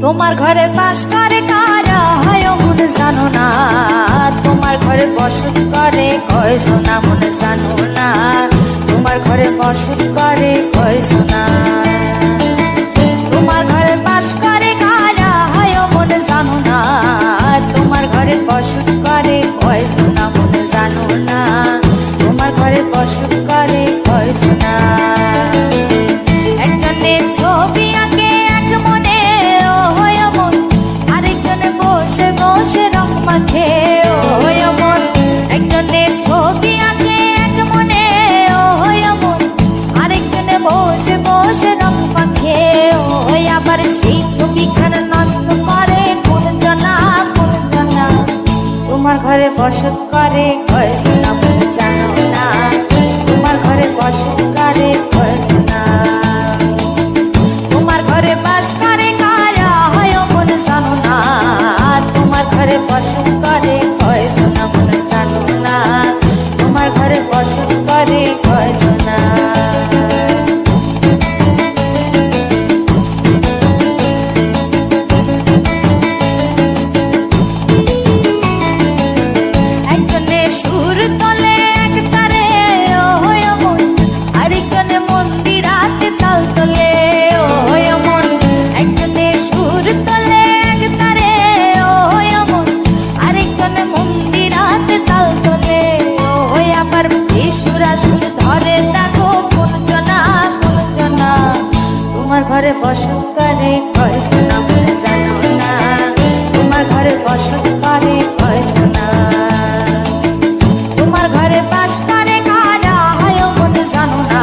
তোমার ঘরে বাস করে কারা হয় মনে জানো না, তোমার ঘরে বসত করে কয়জনা মনে জানো না, তোমার ঘরে বসত করে কয়জনা। তোমার ঘরে বাস করে কারা হয় মনে জানো না, তোমার ঘরে বসত করে কয়জনা মনে জানো না, তোমার ঘরে বসত করে কয়জনা। একজনে ছবি আঁকে এক মনে ও হয় মন, আরেকজনে বসে বসে রং মাখে ও হয় মন। একজনে ছবি আঁকে এক মনে ও হয় মন, আরেকজনে বসে বসে রং মাখে ও হয়। আবার সেই ছবিখানা নষ্ট করে কোন জনা কোন জনা, তোমার ঘরে বসত করে কয়জনা মনে জানো না, তোমার ঘরে বসত করে কয়জনা। তোমার ঘরে বাস করে কারা হয় মনে জানো না, তোমার ঘরে বসত করে কয়জনা মনে জানো না, তোমার ঘরে বসত করে কয়জনা। একজনে সুর তোলে এক তারে ও হয় মন, আরেকজনে মন্দিরাতে তাল তোলে ও হয় মন। একজনে সুর তোলে এক তারে ও হয় মন, আরেকজনে মন্দিরাতে তাল তোলে ও হয়। আবার সুরা সুর ধরে দেখো কোন জনা কোন জনা, তোমার ঘরে বসত করে কয়জনা মনে জানো না, তোমার ঘরে বসত করে কয়জনা। তোমার ঘরে বাস করে কারা হয় মনে জানো না,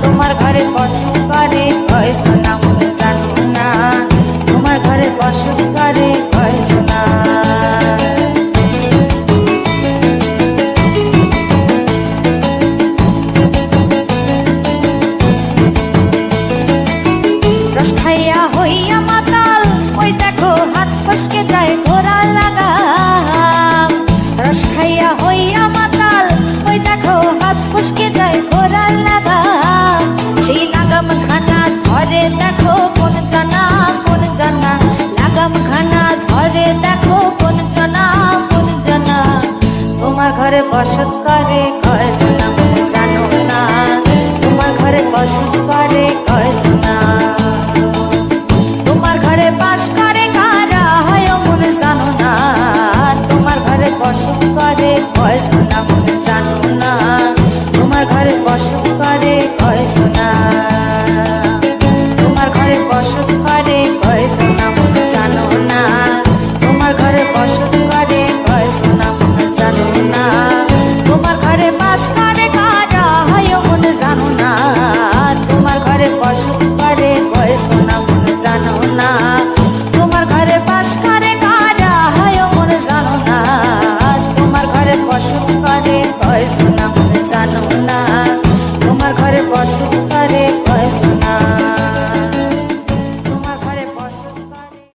তোমার ঘরে বসত করে কয়জনা মনে জানো না, তোমার ঘরে বসত করে কয়জনা। রস খাইয়া হইয়া মাতাল ওই দেখো হাত ফসকে যায় ঘোড়া লাগাম। রস খাইয়া হইয়া মাতাল ওই দেখো হাত ফসকে যায় ঘোড়া লাগাম। সেই লাগাম খানা ধরে দেখো কোন জনা কোন জনা, লাগাম খানা ধরে দেখো কোন জনা কোন জনা, তোমার ঘরে বসত করে কয়জনা।